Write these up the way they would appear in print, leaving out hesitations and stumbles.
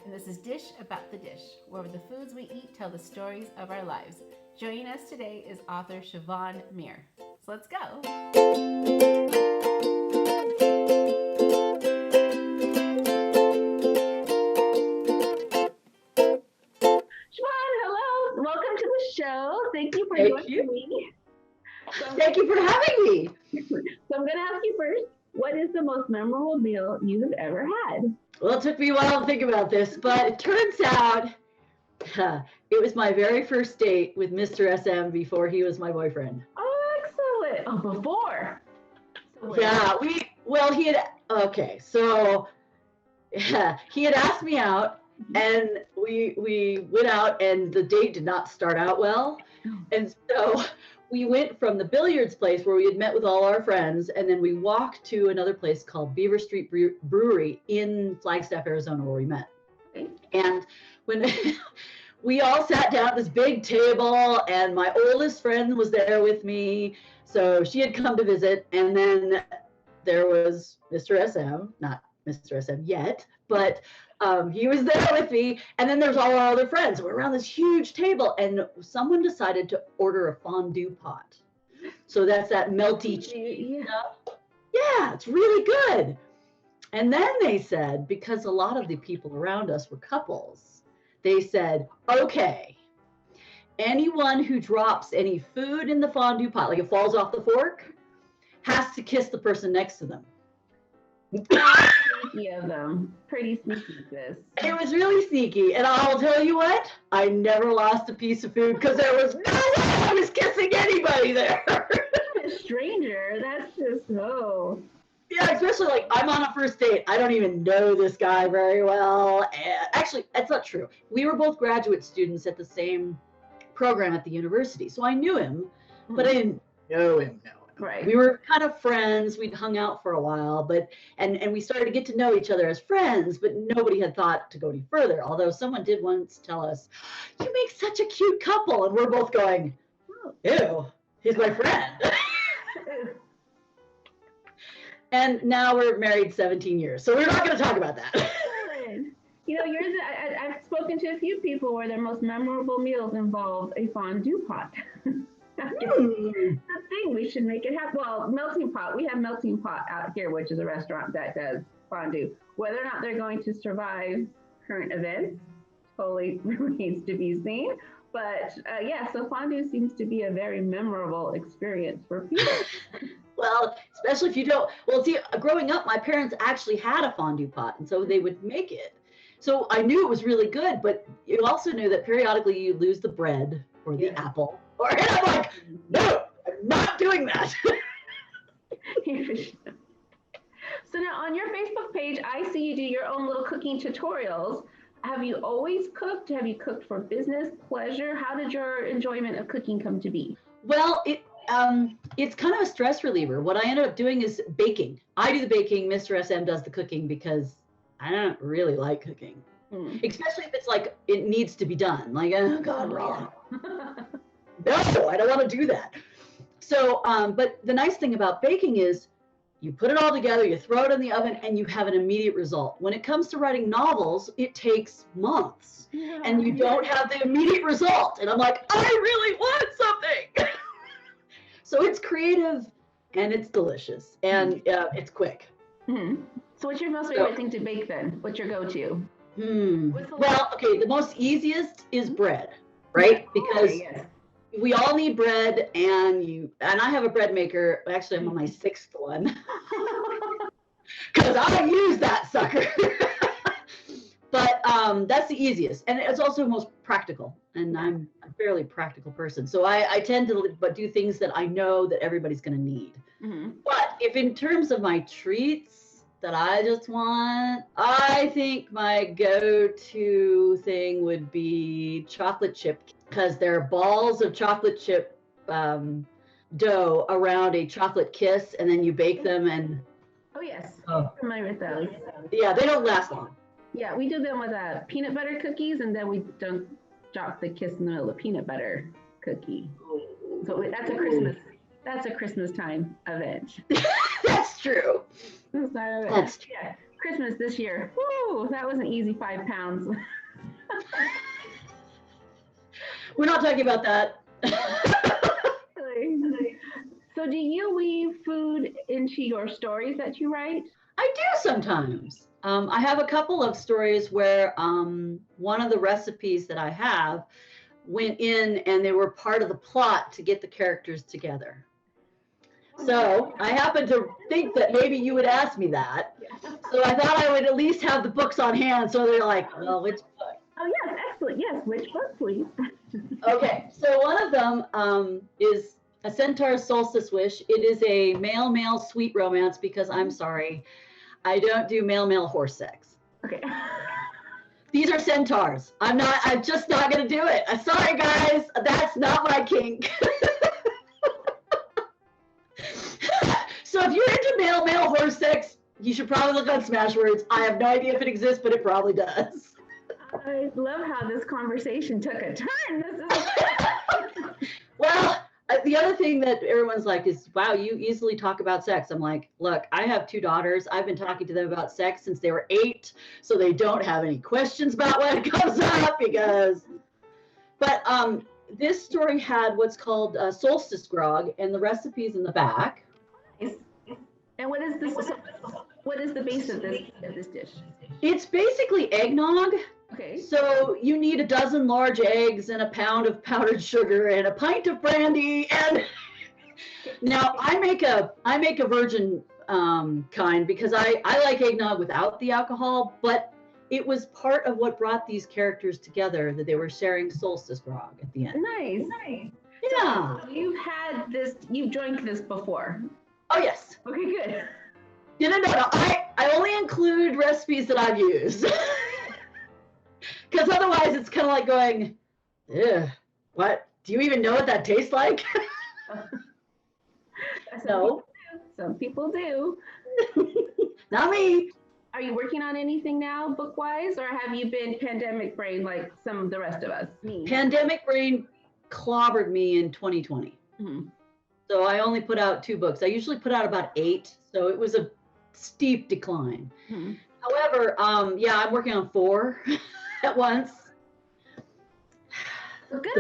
and this is Dish About the Dish, where the foods we eat tell the stories of our lives. Joining us today is author Siobhan Muir. So let's go. Siobhan, hello. Welcome to the show. Thank you for joining me. Thank you for having me. So I'm going to ask you first, what is the most memorable meal you've ever had? Well, it took me a while to think about this, but it turns out it was my very first date with Mr. SM before he was my boyfriend. Oh, excellent. Oh, before. Yeah, he had asked me out, and we went out, and the date did not start out well. And so we went from the billiards place where we had met with all our friends, and then we walked to another place called Beaver Street Brewery in Flagstaff, Arizona, where we met. Okay. And when we all sat down at this big table, and my oldest friend was there with me, so she had come to visit, and then there was Mr. SM, not Mr. SM yet, but he was there with me, and then there's all our other friends. We're around this huge table, and someone decided to order a fondue pot. So that's that melty cheese stuff. Yeah, it's really good. And then they said, because a lot of the people around us were couples, they said, okay, anyone who drops any food in the fondue pot, like it falls off the fork, has to kiss the person next to them. Sneaky of them. Pretty sneaky, this. It was really sneaky, and I'll tell you what, I never lost a piece of food because there was no way I was kissing anybody there. A stranger, that's just Yeah, especially like I'm on a first date. I don't even know this guy very well. And actually, that's not true. We were both graduate students at the same program at the university, so I knew him, but I didn't know him. Right. We were kind of friends. We'd hung out for a while, but and we started to get to know each other as friends, but nobody had thought to go any further. Although someone did once tell us, "You make such a cute couple," and we're both going, "Ew, he's my friend." And now we're married 17 years, so we're not going to talk about that. You know, yours. I've spoken to a few people where their most memorable meals involve a fondue pot. That's the thing. We should make it happen. Well, melting pot. We have melting pot out here, which is a restaurant that does fondue. Whether or not they're going to survive current events totally remains to be seen. But so fondue seems to be a very memorable experience for people. Well, especially if you don't. Well, see, growing up, my parents actually had a fondue pot, and so they would make it. So I knew it was really good, but you also knew that periodically you lose the bread or the apple. And I'm like, no, I'm not doing that. So now on your Facebook page, I see you do your own little cooking tutorials. Have you always cooked? Have you cooked for business, pleasure? How did your enjoyment of cooking come to be? Well, it's kind of a stress reliever. What I ended up doing is baking. I do the baking, Mr. SM does the cooking because I don't really like cooking. Especially if it's like it needs to be done. Like, oh God, raw. No, I don't want to do that. So, but the nice thing about baking is you put it all together, you throw it in the oven, and you have an immediate result. When it comes to writing novels, it takes months, and you don't have the immediate result. And I'm like, I really want something. So it's creative, and it's delicious, and it's quick. Mm-hmm. So what's your most favorite thing to bake then? What's your go-to? Well, okay, the most easiest is bread, right? Because we all need bread, and I have a bread maker. Actually, I'm on my 6th one because I use that sucker. But that's the easiest, and it's also most practical. And I'm a fairly practical person, so I tend to do things that I know that everybody's going to need. Mm-hmm. But if in terms of my treats that I just want, I think my go-to thing would be chocolate chip, because there are balls of chocolate chip dough around a chocolate kiss, and then you bake them. And I'm familiar with those. Yeah, they don't last long. Yeah, we do them with peanut butter cookies, and then we don't drop the kiss in the middle of the peanut butter cookie. So that's a Christmas time event. That's true. That's true. Yeah. Christmas this year. Woo, that was an easy 5 pounds. We're not talking about that. So do you weave food into your stories that you write? I do sometimes. I have a couple of stories where one of the recipes that I have went in and they were part of the plot to get the characters together. So I happened to think that maybe you would ask me that. So I thought I would at least have the books on hand. So they're like, well, which book? Oh, yes, excellent. Yes, which book, please? Okay, so one of them is A Centaur Solstice Wish. It is a male-male sweet romance because I'm sorry, I don't do male-male horse sex. Okay. These are centaurs. I'm just not gonna do it. I'm sorry, guys. That's not my kink. So if you're into male-male horse sex, you should probably look on Smashwords. I have no idea if it exists, but it probably does. I love how this conversation took a turn. Well, the other thing that everyone's like is, wow, you easily talk about sex. I'm like, look, I have 2 daughters. I've been talking to them about sex since they were 8, so they don't have any questions about when it comes up because. But this story had what's called Solstice Grog, and the recipe's in the back. And what is this? What is the base of this dish? It's basically eggnog. Okay. So you need a dozen large eggs and a pound of powdered sugar and a pint of brandy. And now I make a virgin kind because I like eggnog without the alcohol, but it was part of what brought these characters together that they were sharing Solstice Grog at the end. Nice. Yeah. So you've drank this before. Oh yes. Okay, good. No. I only include recipes that I've used. Because otherwise it's kind of like going, ugh, what? Do you even know what that tastes like? No. Some people do. Not me. Are you working on anything now, book-wise, or have you been pandemic brain like some of the rest of us? Me. Pandemic brain clobbered me in 2020. Mm-hmm. So I only put out 2 books. I usually put out about 8, so it was a steep decline. Mm-hmm. However, yeah, I'm working on 4 at once. Good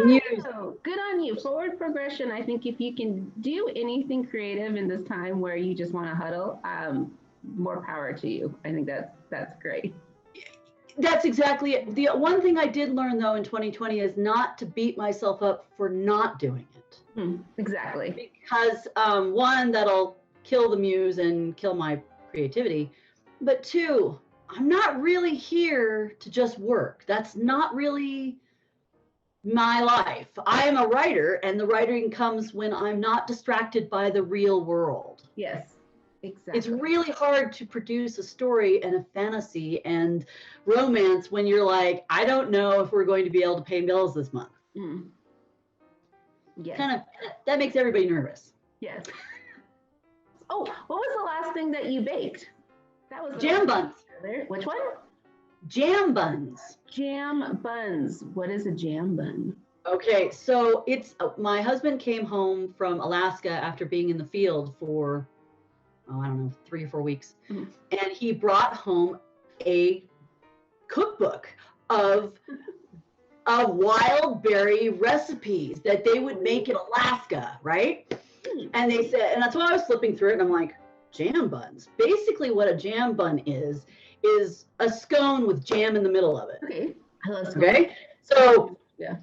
on you. Forward progression. I think if you can do anything creative in this time where you just want to huddle, more power to you. I think that's great. That's exactly it. The one thing I did learn though in 2020 is not to beat myself up for not doing it. Exactly. Because 1, that'll kill the muse and kill my creativity. But 2, I'm not really here to just work. That's not really my life. I am a writer, and the writing comes when I'm not distracted by the real world. Yes, exactly. It's really hard to produce a story and a fantasy and romance when you're like, I don't know if we're going to be able to pay bills this month. Yes. That makes everybody nervous. Yes. Oh, what was the last thing that you baked? That was jam buns. Which one? Jam buns. Jam buns. What is a jam bun? Okay, so it's my husband came home from Alaska after being in the field for, I don't know, 3 or 4 weeks. And he brought home a cookbook of wild berry recipes that they would make in Alaska, right? And they said, and that's why I was flipping through it and I'm like, jam buns. Basically what a jam bun is a scone with jam in the middle of it. Okay. I love scones. Okay. So yeah.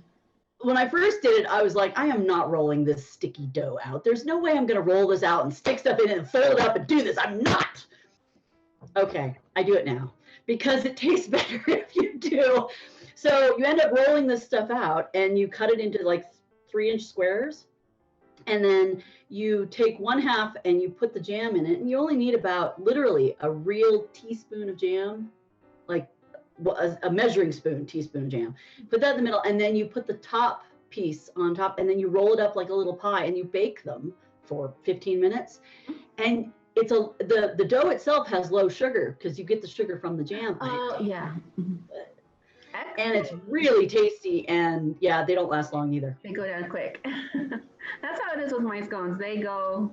When I first did it, I was like, I am not rolling this sticky dough out. There's no way I'm going to roll this out and stick stuff in it and fold it up and do this. I'm not. Okay. I do it now because it tastes better if you do. So you end up rolling this stuff out and you cut it into like 3-inch squares. And then you take 1/2 and you put the jam in it, and you only need about literally a real teaspoon of jam, like a measuring teaspoon of jam. Put that in the middle, and then you put the top piece on top, and then you roll it up like a little pie, and you bake them for 15 minutes. And it's the dough itself has low sugar because you get the sugar from the jam. Oh yeah. And it's really tasty, and yeah, they don't last long either. They go down quick. That's how it is with my scones. They go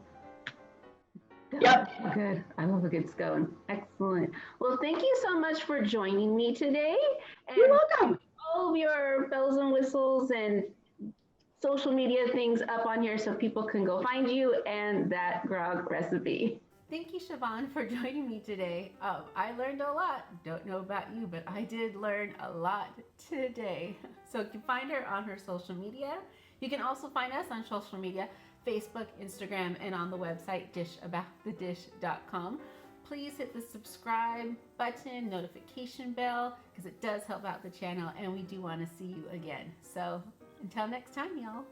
Yep. Good. I love a good scone. Excellent. Well, thank you so much for joining me today. And you're welcome. All of your bells and whistles and social media things up on here so people can go find you and that grog recipe. Thank you, Siobhan, for joining me today. I learned a lot. Don't know about you, but I did learn a lot today. So you can find her on her social media. You can also find us on social media, Facebook, Instagram, and on the website dishaboutthedish.com. Please hit the subscribe button, notification bell, because it does help out the channel, and we do want to see you again. So until next time, y'all.